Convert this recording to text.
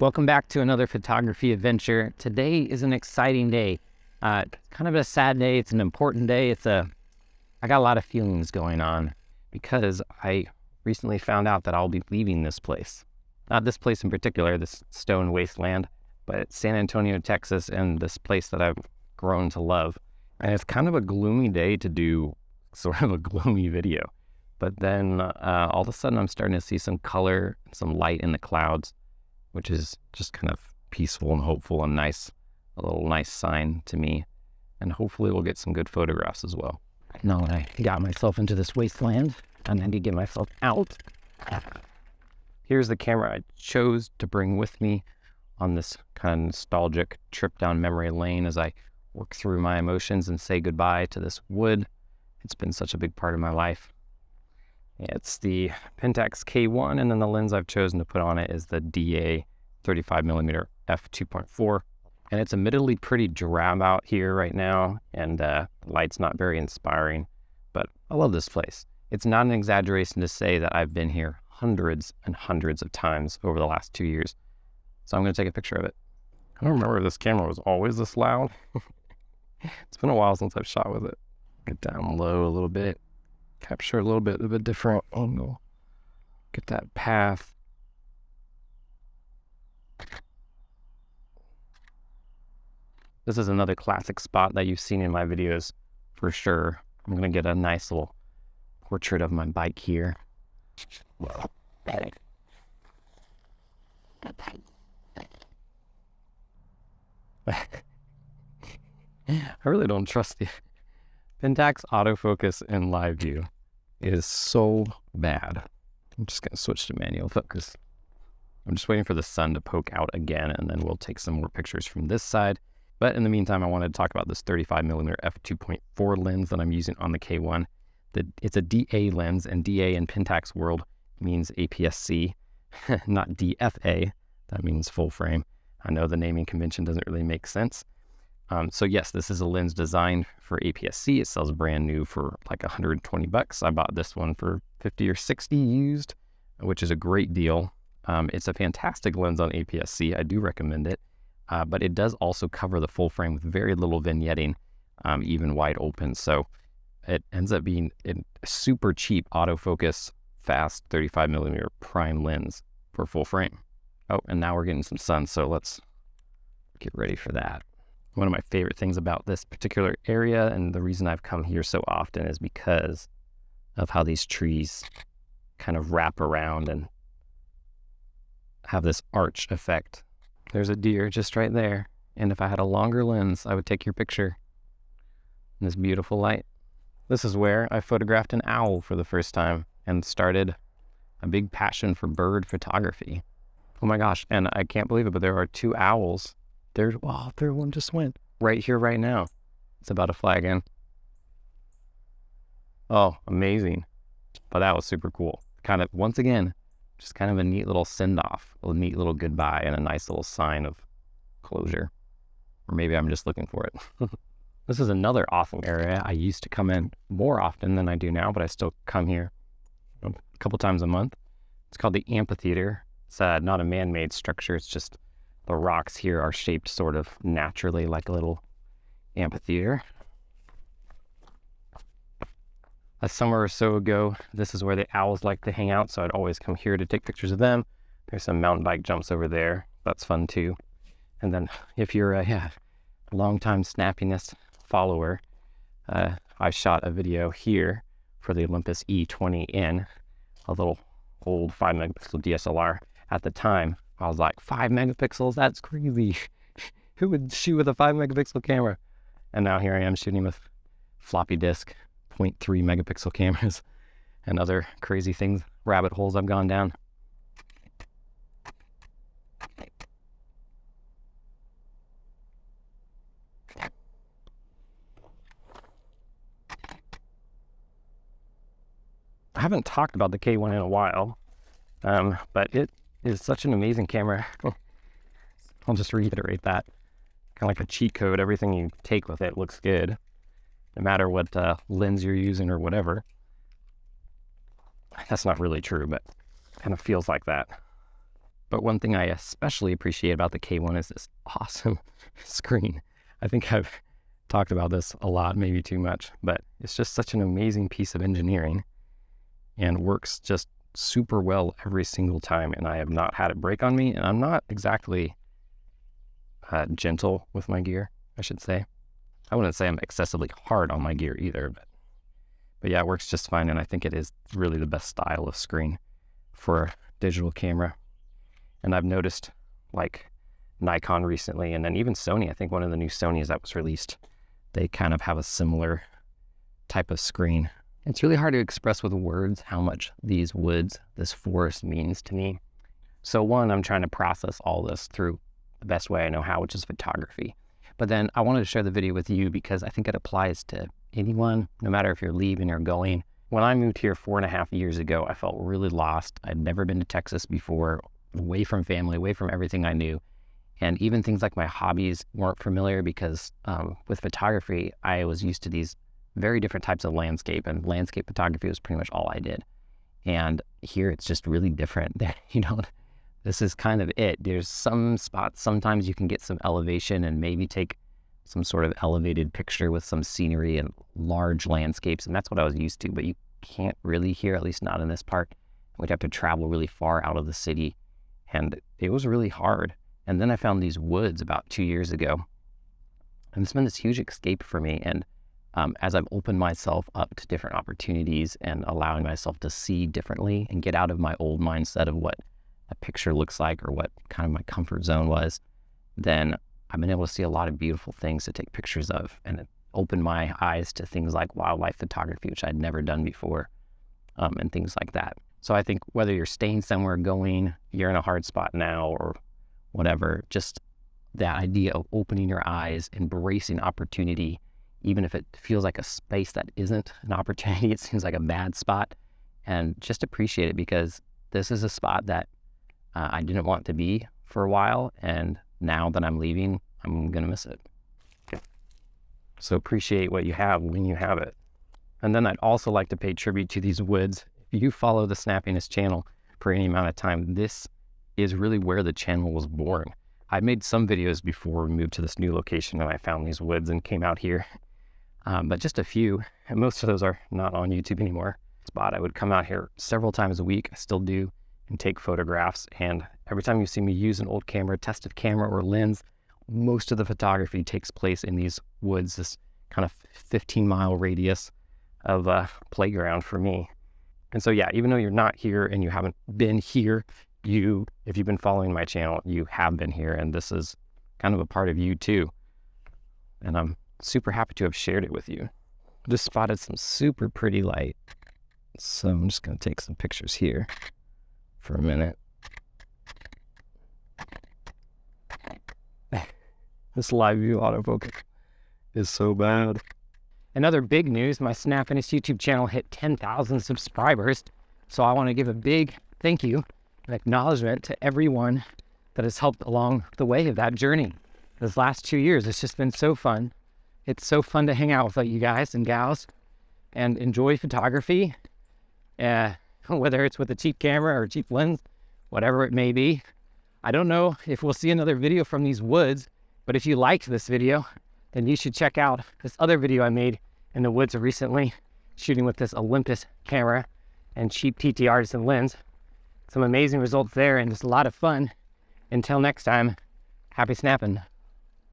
Welcome back to another photography adventure. Today is an exciting day. Kind of a sad day. It's an important day. I got a lot of feelings going on because I recently found out that I'll be leaving this place. Not this place in particular, this stone wasteland, but San Antonio, Texas, and this place that I've grown to love. And it's kind of a gloomy day to do sort of a gloomy video. But then all of a sudden I'm starting to see some color, some light in the clouds, which is just kind of peaceful and hopeful and nice, a little nice sign to me. And hopefully we'll get some good photographs as well. Now that I got myself into this wasteland, I need to get myself out. Here's the camera I chose to bring with me on this kind of nostalgic trip down memory lane as I work through my emotions and say goodbye to this wood. It's been such a big part of my life. It's the Pentax K-1, and then the lens I've chosen to put on it is the DA 35mm f2.4. And it's admittedly pretty drab out here right now, and the light's not very inspiring, but I love this place. It's not an exaggeration to say that I've been here hundreds and hundreds of times over the last 2 years. So I'm going to take a picture of it. I don't remember if this camera was always this loud. It's been a while since I've shot with it. Get down low a little bit. Capture a little bit of a different angle. Get that path. This is another classic spot that you've seen in my videos for sure. I'm going to get a nice little portrait of my bike here. I really don't trust the Pentax autofocus in live view. It is so bad. I'm just going to switch to manual focus. I'm just waiting for the sun to poke out again, and then we'll take some more pictures from this side. But in the meantime, I wanted to talk about this 35mm f2.4 lens that I'm using on the K1. It's a DA lens, and DA in Pentax world means APS-C, not DFA. That means full frame. I know the naming convention doesn't really make sense. So yes, this is a lens designed for APS-C. It sells brand new for like $120. I bought this one for 50 or 60 used, which is a great deal. It's a fantastic lens on APS-C. I do recommend it, but it does also cover the full frame with very little vignetting, even wide open. So it ends up being a super cheap autofocus, fast 35mm prime lens for full frame. Oh, and now we're getting some sun, so let's get ready for that. One of my favorite things about this particular area, and the reason I've come here so often, is because of how these trees kind of wrap around and have this arch effect. There's a deer just right there, and if I had a longer lens, I would take your picture in this beautiful light. This is where I photographed an owl for the first time and started a big passion for bird photography. Oh my gosh, and I can't believe it, but there are two owls. There's, wow, third one just went right here, right now. It's about to fly again. Oh, amazing. But that was super cool. Kind of, once again, just kind of a neat little send-off, a neat little goodbye, and a nice little sign of closure. Or maybe I'm just looking for it. This is another awesome area. I used to come in more often than I do now, but I still come here a couple times a month. It's called the amphitheater. It's not a man-made structure. It's just the rocks here are shaped sort of naturally like a little amphitheater. A summer or so ago, this is where the owls like to hang out, so I'd always come here to take pictures of them. There's some mountain bike jumps over there. That's fun too. And then if you're a long-time snappiness follower, I shot a video here for the Olympus E20N, a little old 5-megapixel DSLR. At the time, I was like, 5 megapixels? That's crazy. Who would shoot with a 5-megapixel camera? And now here I am shooting with floppy disk 0.3 megapixel cameras and other crazy things, rabbit holes I've gone down. I haven't talked about the K1 in a while, but it is such an amazing camera. I'll just reiterate that. Kind of like a cheat code. Everything you take with it looks good, no matter what lens you're using or whatever. That's not really true, but kind of feels like that. But one thing I especially appreciate about the K-1 is this awesome screen. I think I've talked about this a lot, maybe too much, but it's just such an amazing piece of engineering and works just super well every single time. And I have not had it break on me, and I'm not exactly gentle with my gear, I should say. I wouldn't say I'm excessively hard on my gear either, but yeah, it works just fine. And I think it is really the best style of screen for a digital camera. And I've noticed like Nikon recently, and then even Sony, I think one of the new Sonys that was released, they kind of have a similar type of screen. It's really hard to express with words how much these woods, this forest means to me. So one, I'm trying to process all this through the best way I know how, which is photography. But then I wanted to share the video with you because I think it applies to anyone, no matter if you're leaving or going. When I moved here 4.5 years ago, I felt really lost. I'd never been to Texas before, away from family, away from everything I knew. And even things like my hobbies weren't familiar because with photography, I was used to these very different types of landscape, and landscape photography was pretty much all I did. And here it's just really different. This is kind of it. There's some spots, sometimes you can get some elevation and maybe take some sort of elevated picture with some scenery and large landscapes. And that's what I was used to, but you can't really here, at least not in this part. We'd have to travel really far out of the city, and it was really hard. And then I found these woods about 2 years ago, and it's been this huge escape for me. And as I've opened myself up to different opportunities and allowing myself to see differently and get out of my old mindset of what a picture looks like or what kind of my comfort zone was, then I've been able to see a lot of beautiful things to take pictures of, and it opened my eyes to things like wildlife photography, which I'd never done before, and things like that. So I think whether you're staying somewhere, going, you're in a hard spot now or whatever, just that idea of opening your eyes, embracing opportunity, even if it feels like a space that isn't an opportunity, it seems like a bad spot, and just appreciate it, because this is a spot that I didn't want to be for a while, and now that I'm leaving, I'm going to miss it. So appreciate what you have when you have it. And then I'd also like to pay tribute to these woods. If you follow the Snappiness channel for any amount of time, this is really where the channel was born. I made some videos before we moved to this new location and I found these woods and came out here, but just a few, and most of those are not on YouTube anymore. I would come out here several times a week, I still do, and take photographs. And every time you see me use an old camera, tested camera or lens, most of the photography takes place in these woods, this kind of 15-mile radius of a playground for me. And so yeah, even though you're not here and you haven't been here, if you've been following my channel, you have been here, and this is kind of a part of you too. And I'm super happy to have shared it with you. Just spotted some super pretty light, so I'm just going to take some pictures here for a minute. This live view autofocus is so bad. In other big news, my Snappiness YouTube channel hit 10,000 subscribers. So I want to give a big thank you and acknowledgement to everyone that has helped along the way of that journey. This last 2 years, it's just been so fun. It's so fun to hang out with you guys and gals and enjoy photography. Whether it's with a cheap camera or a cheap lens, whatever it may be. I don't know if we'll see another video from these woods, but if you liked this video, then you should check out this other video I made in the woods recently, shooting with this Olympus camera and cheap TT Artisan lens. Some amazing results there, and just a lot of fun. Until next time, happy snapping.